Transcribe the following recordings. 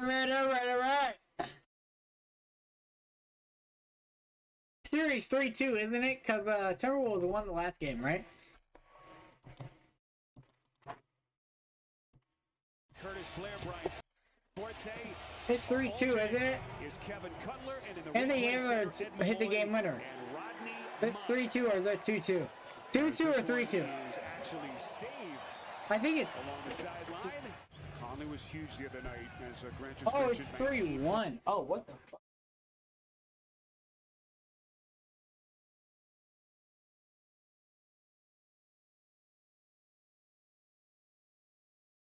All right. Series 3-2, isn't it? Because Timberwolves won the last game, right? Curtis Blair, Brian Forte. It's 3-2, isn't it? Is Kevin Cutler, and the Hammer hit the game winner. That's 3-2 or is that 2-2? 2-2 or 3-2? I think it's. Along the sideline. Conley was huge the other night as Grant just Oh, it's 3-1. Oh, what the fuck?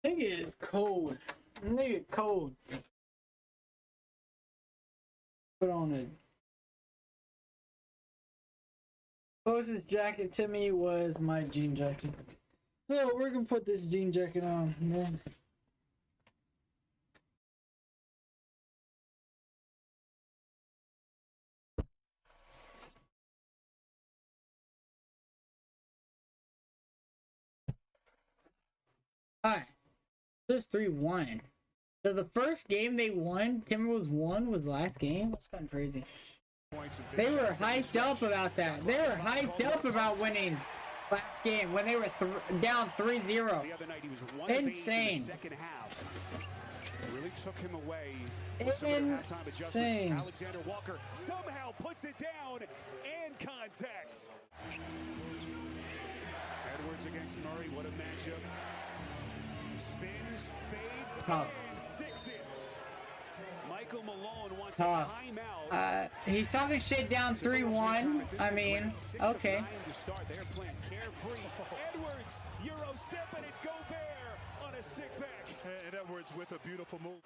Nigga is cold. Nigga cold. Put on it. Closest jacket to me was my jean jacket. So we're gonna put this jean jacket on, man. Alright. This 3-1. So the first game they won, Timberwolves won, was last game? That's kind of crazy. They were hyped up about that. They were hyped up about winning last game when they were down 3-0. Insane. Really took him away. Insane. Alexander Walker somehow puts it down and contact. Edwards against Murray. What a matchup. Spins, fades, and sticks it. Michael Malone wants a timeout. He's talking shit down 3-1. I mean, okay. They're playing carefree. Edwards, Euro step, and it's Gobert on a stick back. And Edwards with a beautiful move.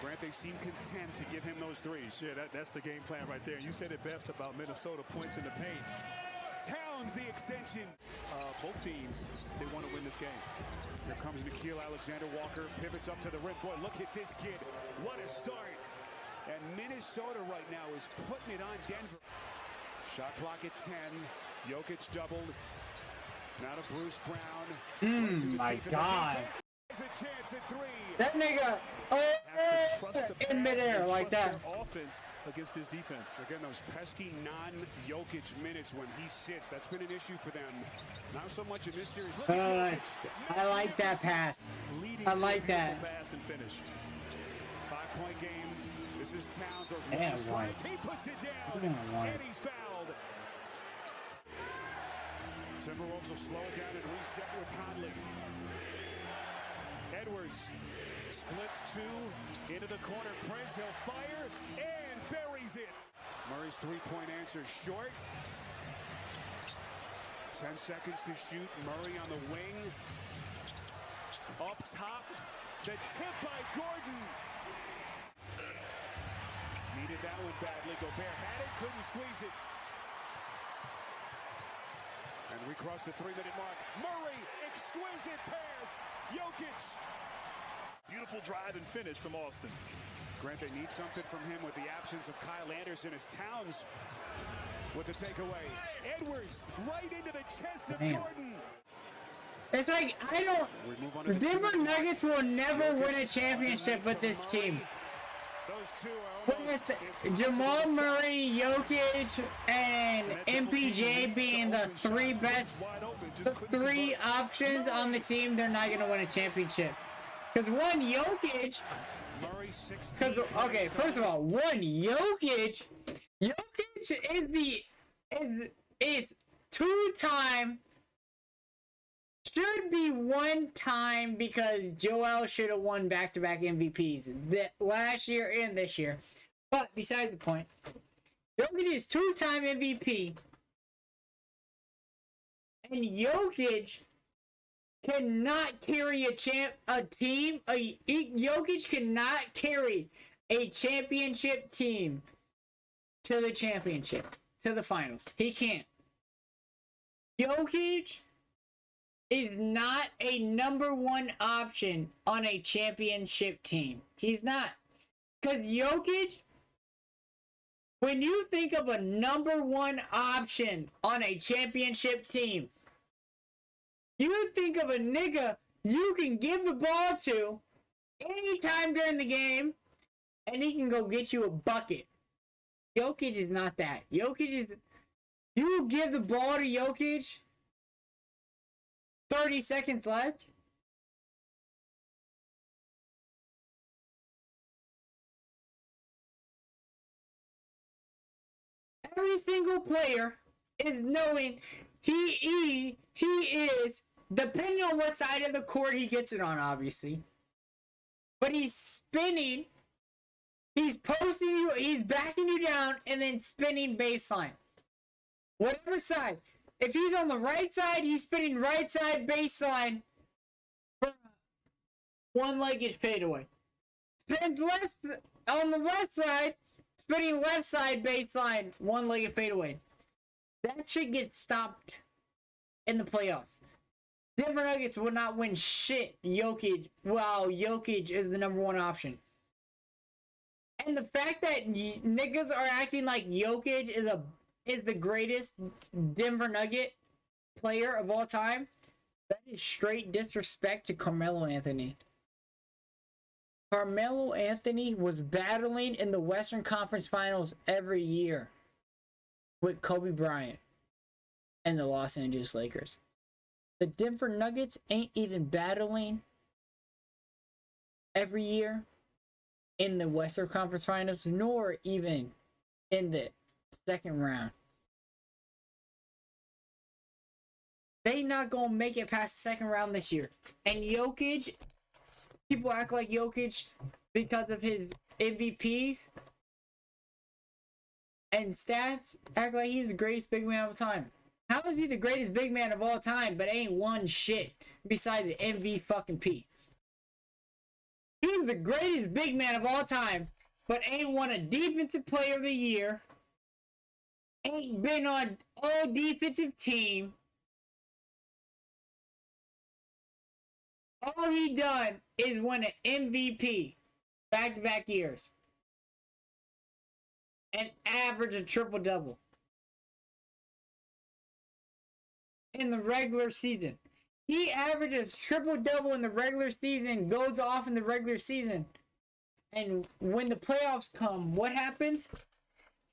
Grant, they seem content to give him those threes. Yeah, that's the game plan right there. You said it best about Minnesota points in the paint. Towns, the extension. Both teams, they want to win this game. Here comes Nickeil Alexander-Walker, pivots up to the rim. Boy, look at this kid. What a start. And Minnesota right now is putting it on Denver. Shot clock at 10. Jokic doubled. Now to Bruce Brown. My God. Has a chance at 3. That nigga in midair like that. Offense against this defense. Again, those pesky non-Jokic minutes when he sits, that's been an issue for them. Not so much in this series. I like that pass. I like that. Pass and finish. 5-point game. This is Towns. Those Damn, strikes. He puts it down. And he's fouled. Timberwolves will slow it down and reset with Conley. Edwards splits 2 into the corner. Prince, he'll fire and buries it. Murray's three-point answer short. 10 seconds to shoot. Murray on the wing. Up top. The tip by Gordon. Needed that one badly. Gobert had it, couldn't squeeze it. And we cross the 3-minute mark. Murray, exquisite pass. Jokic. Beautiful drive and finish from Austin. Grant, they need something from him with the absence of Kyle Anderson as Towns with the takeaway. Edwards right into the chest of Gordon. It's like, the Denver Nuggets will never win a championship with this team. Those two are almost Jamal Murray, Jokic, and MPJ being the three options on the team, they're not going to win a championship. Because Jokic, okay, first of all, Jokic is two-time, should be one time because Joel should have won back-to-back MVPs last year and this year. But besides the point, Jokic is two-time MVP, and Jokic cannot carry Jokic cannot carry a championship team to the championship, to the finals. He can't. Jokic is not a number 1 option on a championship team. He's not. Because Jokic, when you think of a number 1 option on a championship team, you think of a nigga you can give the ball to, anytime during the game, and he can go get you a bucket. Jokic is not that. Jokic is... You give the ball to Jokic, 30 seconds left. Every single player is knowing he is, depending on what side of the court he gets it on, obviously. But he's spinning, he's posting you, he's backing you down, and then spinning baseline. Whatever side. If he's on the right side, he's spinning right side baseline for one-legged fadeaway. Spins left on the left side, spinning left side baseline, one-legged fadeaway. That shit gets stopped in the playoffs. Denver Nuggets will not win shit. Jokic is the number one option. And the fact that niggas are acting like Jokic is the greatest Denver Nugget player of all time, that is straight disrespect to Carmelo Anthony. Carmelo Anthony was battling in the Western Conference Finals every year with Kobe Bryant and the Los Angeles Lakers. The Denver Nuggets ain't even battling every year in the Western Conference Finals, nor even in the second round. They not gonna make it past the second round this year. And Jokic, people act like Jokic because of his MVPs and stats, act like he's the greatest big man of all time. How is he the greatest big man of all time but ain't won shit besides the MVP? He's the greatest big man of all time but ain't won a defensive player of the year, ain't been on all defensive team. All he done is win an MVP back-to-back years and average a triple-double in the regular season. He averages triple-double in the regular season, goes off in the regular season. And when the playoffs come, what happens?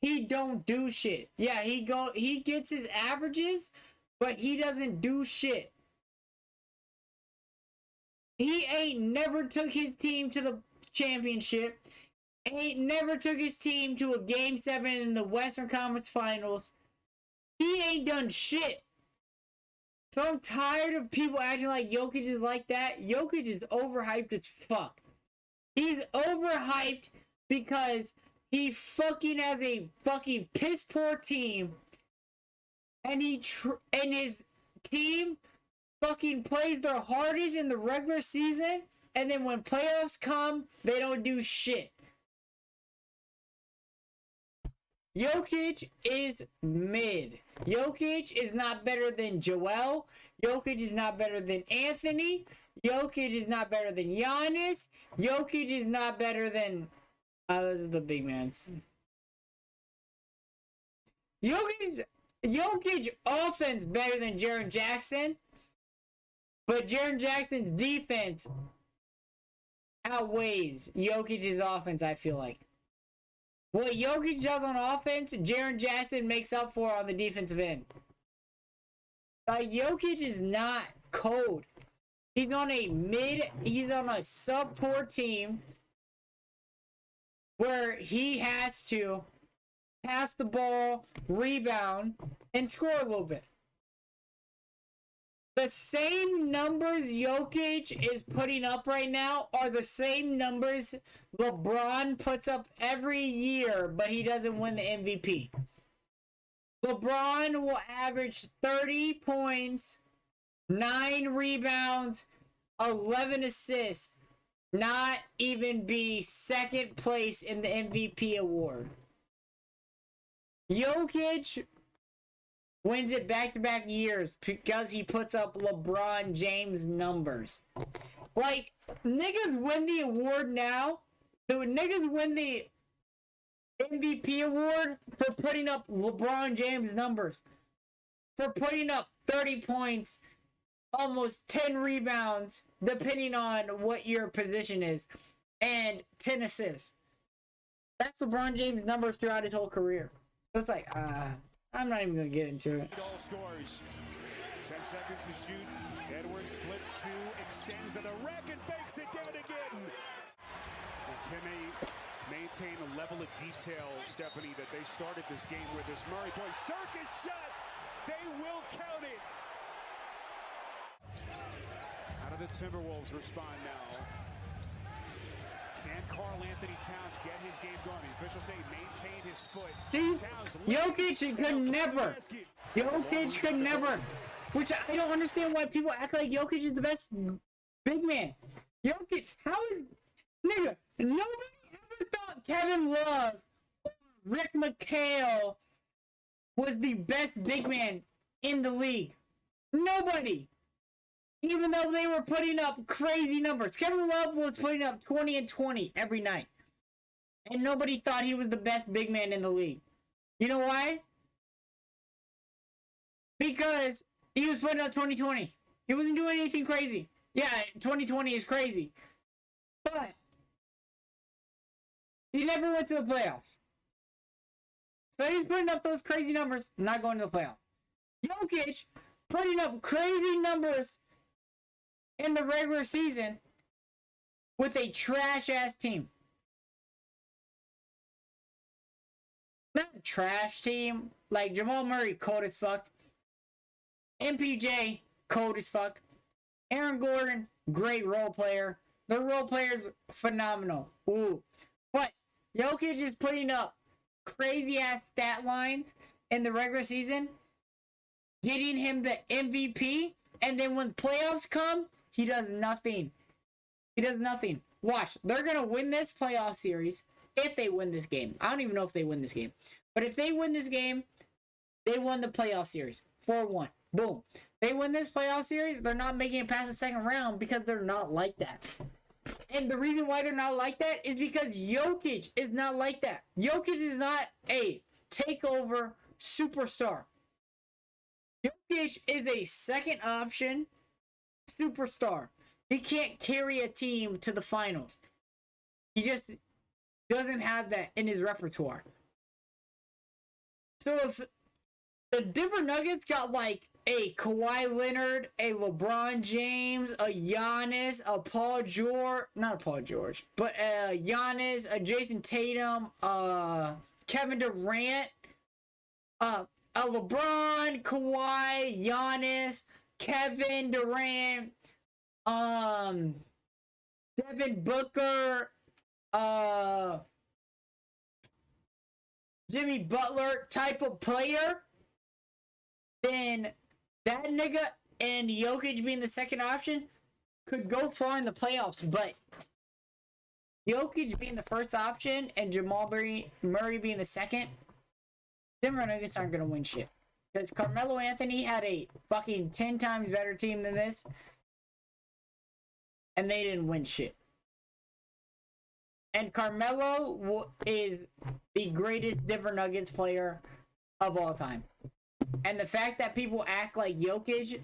He don't do shit. Yeah, he gets his averages, but he doesn't do shit. He ain't never took his team to the championship. Ain't never took his team to a game 7 in the Western Conference Finals. He ain't done shit. So I'm tired of people acting like Jokic is like that. Jokic is overhyped as fuck. He's overhyped because he fucking has a fucking piss poor team. And and his team fucking plays their hardest in the regular season, and then when playoffs come, they don't do shit. Jokic is mid. Jokic is not better than Joel. Jokic is not better than Anthony. Jokic is not better than Giannis. Jokic is not better than... those are the big mans. Jokic offense better than Jaren Jackson. But Jaren Jackson's defense outweighs Jokic's offense, I feel like. What Jokic does on offense, Jaren Jackson makes up for on the defensive end. Jokic is not cold. He's on a sub-poor team where he has to pass the ball, rebound, and score a little bit. The same numbers Jokic is putting up right now are the same numbers LeBron puts up every year, but he doesn't win the MVP. LeBron will average 30 points, 9 rebounds, 11 assists, not even be second place in the MVP award. Jokic wins it back-to-back years because he puts up LeBron James numbers. Like, niggas win the award now. The niggas win the MVP award for putting up LeBron James numbers. For putting up 30 points, almost 10 rebounds, depending on what your position is, and 10 assists. That's LeBron James' numbers throughout his whole career. So it's like, I'm not even going to get into it. All scores. 10 seconds to shoot. Edwards splits two, extends to the rack and banks it down again. And can they maintain a level of detail, Stephanie, that they started this game with this Murray boy circus shot? They will count it. How do the Timberwolves respond now? Can Karl Anthony Towns get his game going? The officials say maintain his foot. Jokic could never. Jokic could never. Which I don't understand why people act like Jokic is the best big man. Jokic, how is... Nigga, nobody ever thought Kevin Love or Rick McHale was the best big man in the league. Nobody. Even though they were putting up crazy numbers. Kevin Love was putting up 20 and 20 every night. And nobody thought he was the best big man in the league. You know why? Because he was putting up 20-20. He wasn't doing anything crazy. Yeah, 20-20 is crazy. But he never went to the playoffs. So he's putting up those crazy numbers, not going to the playoffs. Jokic putting up crazy numbers in the regular season with a trash-ass team. Not a trash team. Like, Jamal Murray, cold as fuck. MPJ, cold as fuck. Aaron Gordon, great role player. Their role players, phenomenal. Ooh. But Jokic is putting up crazy-ass stat lines in the regular season, getting him the MVP, and then when playoffs come, he does nothing. He does nothing. Watch. They're going to win this playoff series if they win this game. I don't even know if they win this game. But if they win this game, they won the playoff series. 4-1. Boom. They win this playoff series, they're not making it past the second round because they're not like that. And the reason why they're not like that is because Jokic is not like that. Jokic is not a takeover superstar. Jokic is a second option superstar. He can't carry a team to the finals. He just doesn't have that in his repertoire. So if the Denver Nuggets got like a Kawhi Leonard, a LeBron James, a Giannis, a Paul George, not a Paul George, but a Giannis, a Jason Tatum, Kevin Durant, a LeBron, Kawhi, Giannis, Kevin Durant, Devin Booker, Jimmy Butler type of player, then that nigga and Jokic being the second option could go far in the playoffs. But Jokic being the first option and Jamal Murray being the second, Denver Nuggets aren't going to win shit. Because Carmelo Anthony had a fucking 10 times better team than this, and they didn't win shit. And Carmelo is the greatest Denver Nuggets player of all time. And the fact that people act like Jokic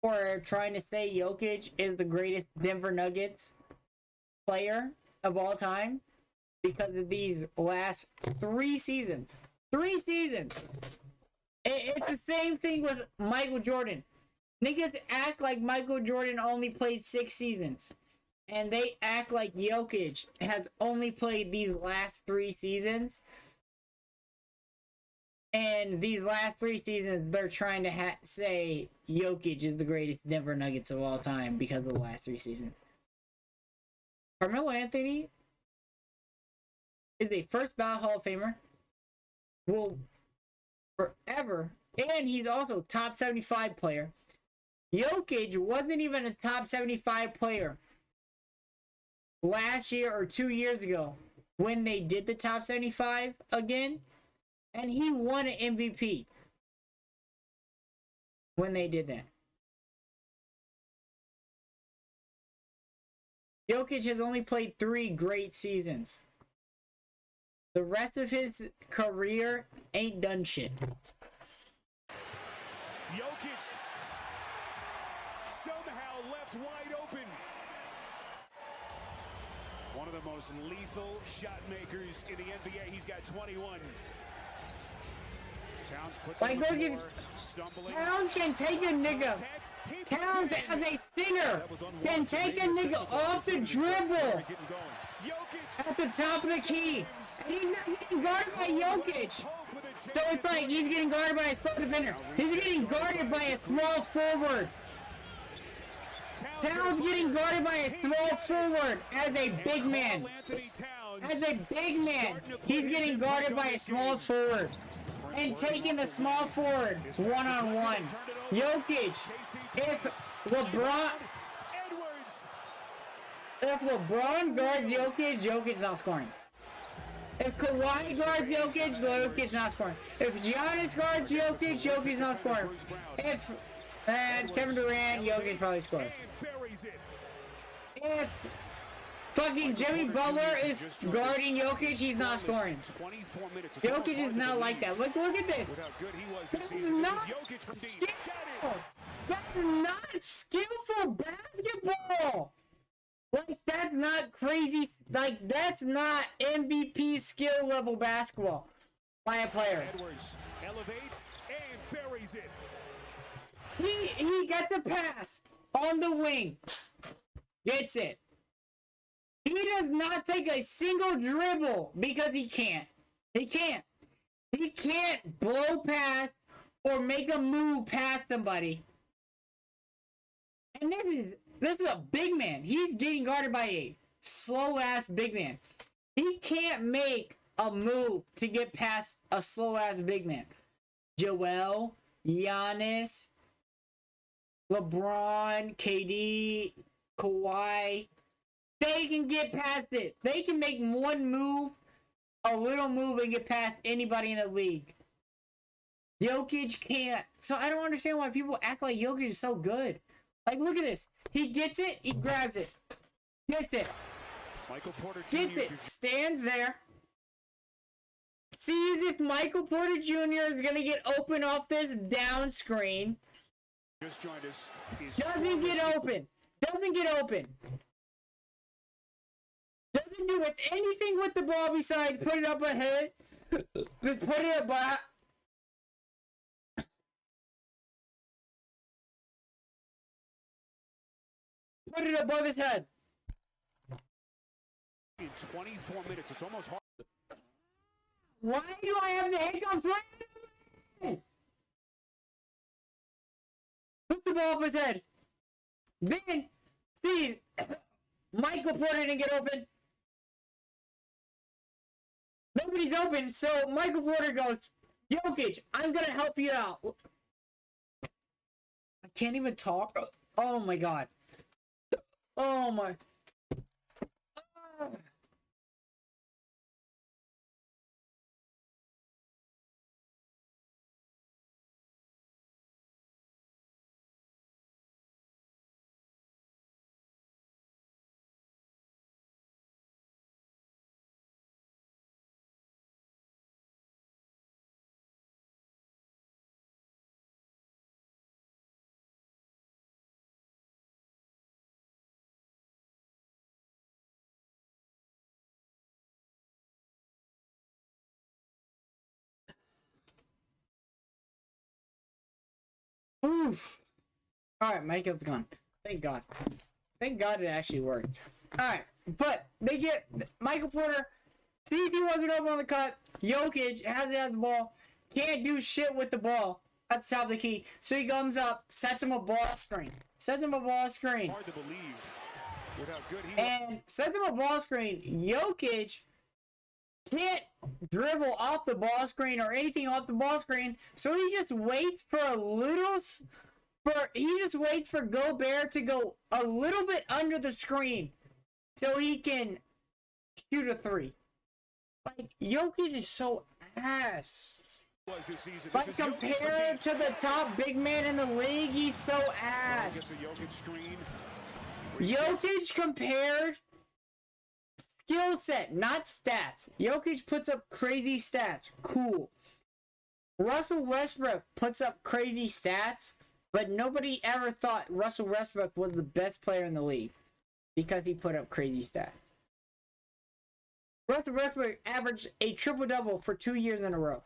or are trying to say Jokic is the greatest Denver Nuggets player of all time because of these last 3 seasons. 3 seasons! It's the same thing with Michael Jordan. Niggas act like Michael Jordan only played 6 seasons. And they act like Jokic has only played these last 3 seasons. And these last 3 seasons, they're trying to say Jokic is the greatest Denver Nuggets of all time because of the last 3 seasons. Carmelo Anthony is a first ballot Hall of Famer. Will forever. And he's also top 75 player. Jokic wasn't even a top 75 player last year or 2 years ago when they did the top 75 again. And he won an MVP when they did that. Jokic has only played 3 great seasons. The rest of his career ain't done shit. Jokic left wide open. One of the most lethal shot makers in the NBA. He's got 21. Towns puts like, look at Towns can take a nigga. Towns as a singer can take a nigga off the dribble at the top of the key. And he's not getting guarded by Jokic. So it's like he's getting guarded by a slow defender. He's getting guarded by a small forward. Towns getting guarded by a small forward as a big man. As a big man, he's getting guarded by a small forward. And taking the small forward one-on-one. Jokic, if LeBron guards Jokic, Jokic's not scoring. If Kawhi guards Jokic, Jokic's not scoring. If Giannis guards Jokic, Jokic's not scoring. If Kevin Durant, Jokic probably scores. If fucking Jimmy Butler is guarding Jokic, he's not scoring. Jokic is not like that. Look at this. That's not skill. That's not skillful basketball. Like, that's not crazy. Like, that's not MVP skill level basketball by a player. Edwards elevates and buries it. He gets a pass on the wing. Gets it. He does not take a single dribble because he can't. He can't. He can't blow past or make a move past somebody. And this is a big man. He's getting guarded by a slow ass big man. He can't make a move to get past a slow ass big man. Joel, Giannis, LeBron, KD, Kawhi. They can get past it. They can make one move, a little move, and get past anybody in the league. Jokic can't. So I don't understand why people act like Jokic is so good. Like, look at this. He gets it. He grabs it. Gets it. Michael Porter Jr. Gets it. Stands there. Sees if Michael Porter Jr. is going to get open off this down screen. Just joined us. Doesn't get open. Doesn't get open. Doesn't do with anything with the ball besides put it up ahead. Put it up by. Put it above his head. In 24 minutes, it's almost hard. Why do I have the hiccups right now? Put the ball up his head. Then, see, Michael Porter didn't get open. Nobody's open, so Michael Porter goes, Jokic, I'm going to help you out. I can't even talk. Oh my god. Oh my. Oof. Alright, my hiccup's gone. Thank God. Thank God it actually worked. Alright, but they get Michael Porter sees he wasn't open on the cut. Jokic has it at the ball. Can't do shit with the ball at the top of the key. So he comes up, sets him a ball screen. Sets him a ball screen. Hard to believe with how good he and sets him a ball screen. Jokic can't dribble off the ball screen or anything off the ball screen, so he just waits for Gobert to go a little bit under the screen so he can shoot a three. Like, Jokic is so ass. was this season. Like, compared to the top big man in the league, he's so ass. Jokic compared skill set, not stats. Jokic puts up crazy stats. Cool. Russell Westbrook puts up crazy stats. But nobody ever thought Russell Westbrook was the best player in the league because he put up crazy stats. Russell Westbrook averaged a triple-double for 2 years in a row.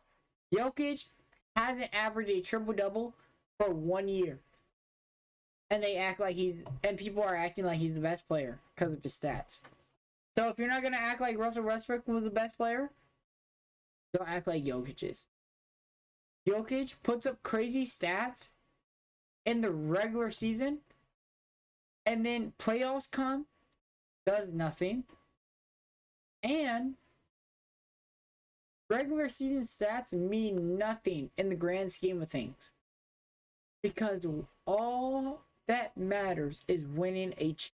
Jokic hasn't averaged a triple-double for 1 year. And people are acting like he's the best player because of his stats. So if you're not going to act like Russell Westbrook was the best player, don't act like Jokic is. Jokic puts up crazy stats in the regular season, and then playoffs come, does nothing, and regular season stats mean nothing in the grand scheme of things, because all that matters is winning a championship.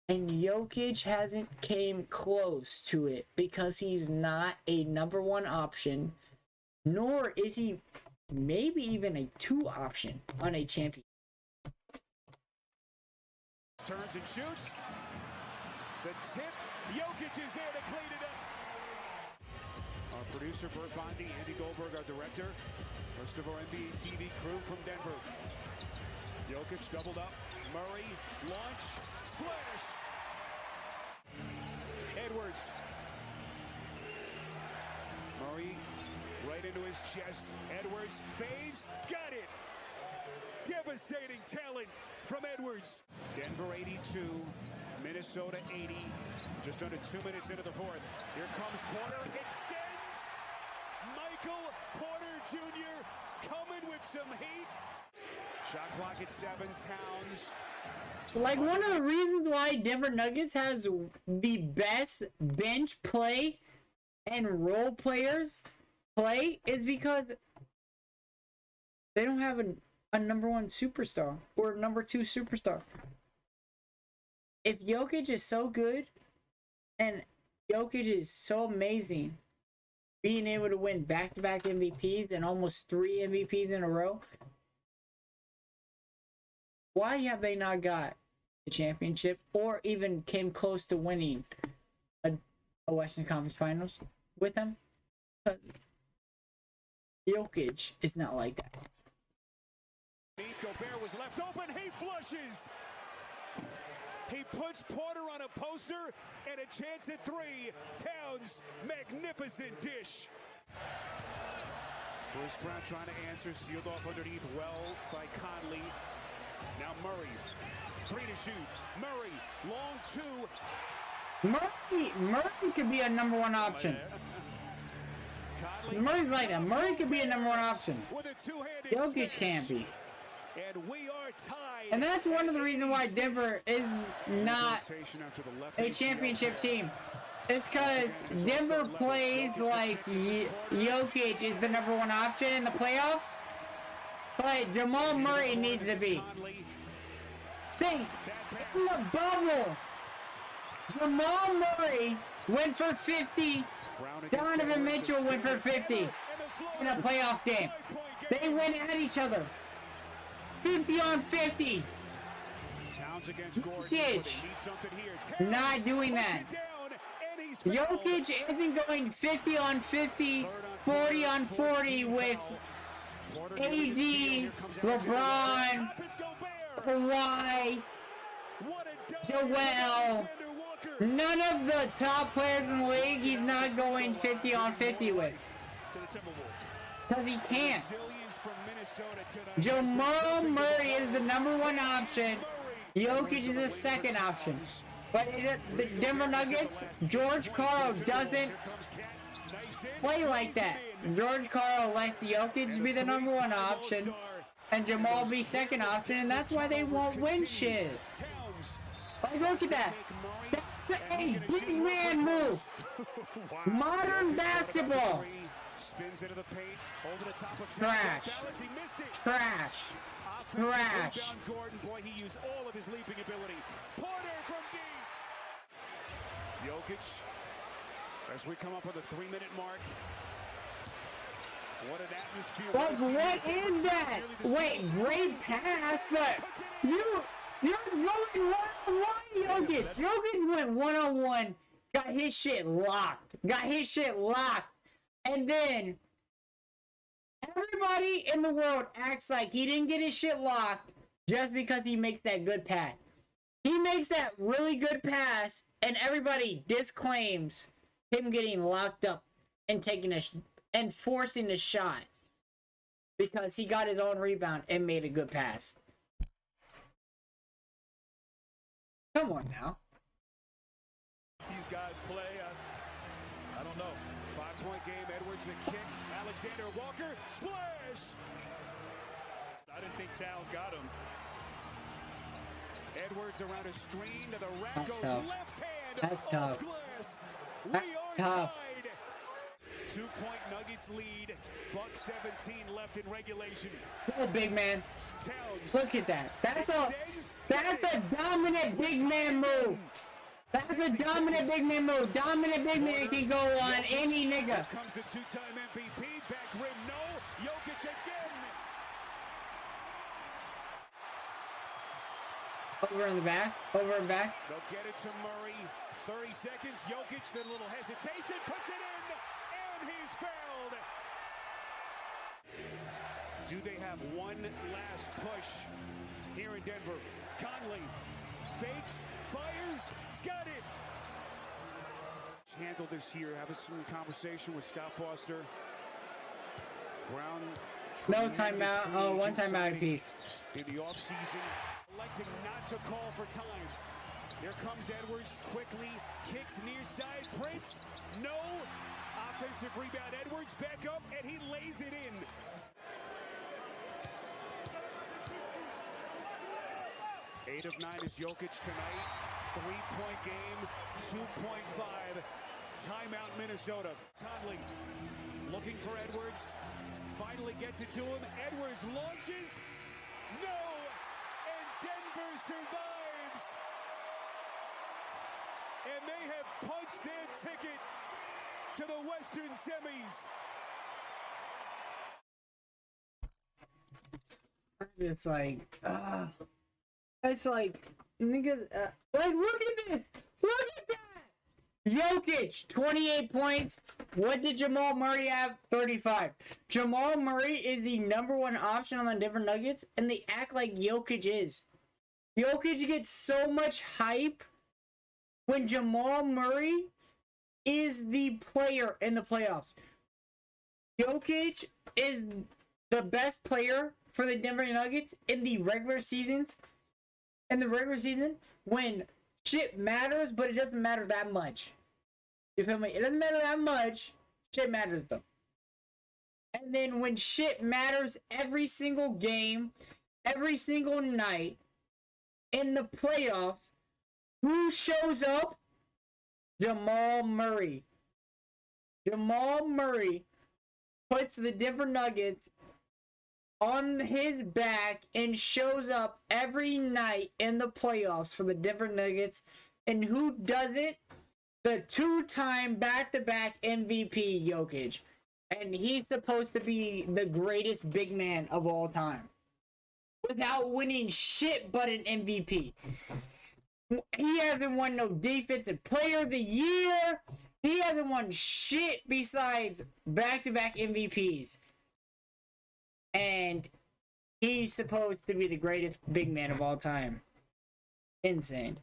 And Jokic hasn't came close to it because he's not a number one option, nor is he maybe even a 2 option on a champion. Turns and shoots. The tip. Jokic is there to clean it up. Our producer, Bert Bondi, Andy Goldberg, our director. Rest of our NBA TV crew from Denver. Jokic doubled up. Murray, launch, splash. Edwards. Murray right into his chest. Edwards fades, got it. Devastating talent from Edwards. Denver 82, Minnesota 80. Just under 2 minutes into the fourth. Here comes Porter, extends. Michael Porter Jr. coming with some heat. Shot clock at 7, Towns. Like, one of the reasons why Denver Nuggets has the best bench play and role players play is because they don't have a number 1 superstar or number 2 superstar. If Jokic is so good and Jokic is so amazing, being able to win back-to-back MVPs and almost 3 MVPs in a row, why have they not got the championship or even came close to winning a Western Conference Finals with them? Jokic is not like that. Gobert was left open. He flushes. He puts Porter on a poster and a chance at 3. Towns, magnificent dish. Bruce Brown trying to answer, sealed off underneath well by Conley. Now Murray, 3 to shoot. Murray, long 2. Murray could be a number 1 option. Murray's like that. Murray could be a number 1 option. Jokic can't be. And we are tied. And that's one of the reasons why Denver is not a championship team. It's because Denver plays like Jokic is the number 1 option in the playoffs. But Jamal Murray needs to be. Think, in the bubble, Jamal Murray went for 50. Donovan Mitchell went for 50 in a playoff game. They went at each other. 50 on 50. Jokic not doing that. Jokic isn't going 50 on 50, 40 on 40 with AD, LeBron, Kawhi, Joel. None of the top players in the league he's not going 50 on 50 with. Because he can't. Jamal Murray is the number 1 option. Jokic is the 2nd option. But the Denver Nuggets, George Karl doesn't play like that. George Karl lets Jokic be the number 1 option and Jamal be 2nd option, and that's why they won't win shit. Like, look at that. That's a big man move. Modern basketball. Spins into the paint, over the top of Trash. Trash. Trash. Gordon, boy, he used all of his leaping ability. Porter from deep. Jokic, as we come up on the 3-minute mark. What an atmosphere. But what is that? Wait, great pass, but you're going 1-on-1, Jokic. Jokic went 1-on-1, got his shit locked. And then, Everybody in the world acts like he didn't get his shit locked just because he makes that good pass. He makes that really good pass, and everybody disclaims him getting locked up and taking and forcing a shot because he got his own rebound and made a good pass. Come on now. These guys play, I don't know. 5-point game, Edwards the kick. Alexander Walker, splash! I didn't think Towns got him. Edwards around a screen to the rack, That's goes tough. left hand That's off tough. glass. That's We are tough. tied. 2-point Nuggets lead. Buck 17 left in regulation. Go, big man. Towns. Look at that. That's a dominant big man move. That's a dominant big man move. Dominant big man can go on any nigga. Here comes the two-time MVP. Back rim, no. Jokic again. Over in the back. Over and back. They'll get it to Murray. 30 seconds. Jokic, then a little hesitation. Puts it in. And he's fouled. Do they have one last push here in Denver? Conley fakes, fires, got it. Handled this here. Having some conversation with Scott Foster. Brown. No timeout. Oh, one timeout apiece. In the offseason, electing not to call for time. Here comes Edwards quickly, kicks near side, Prince, no. Offensive rebound, Edwards back up, and he lays it in. Eight of 9 is Jokic tonight. 3-point game, 2.5. Timeout, Minnesota. Conley looking for Edwards. Finally gets it to him. Edwards launches. No! And Denver survives. And they have punched their ticket to the Western semis. It's like, it's like, niggas, like, look at this! Look at that! Jokic, 28 points. What did Jamal Murray have? 35. Jamal Murray is the #1 option on the Denver Nuggets, and they act like Jokic is. Jokic gets so much hype when Jamal Murray is the player in the playoffs. Jokic is the best player for the Denver Nuggets in the regular seasons. In the regular season, when shit matters, but it doesn't matter that much. You feel me? It doesn't matter that much. Shit matters though. And then when shit matters every single game, every single night, in the playoffs, who shows up? Jamal Murray. Jamal Murray puts the Denver Nuggets on his back and shows up every night in the playoffs for the Denver Nuggets. And who does it? The 2-time back-to-back MVP Jokic. And he's supposed to be the greatest big man of all time. Without winning shit but an MVP. He hasn't won no Defensive Player of the Year. He hasn't won shit besides back-to-back MVPs. And he's supposed to be the greatest big man of all time. Insane.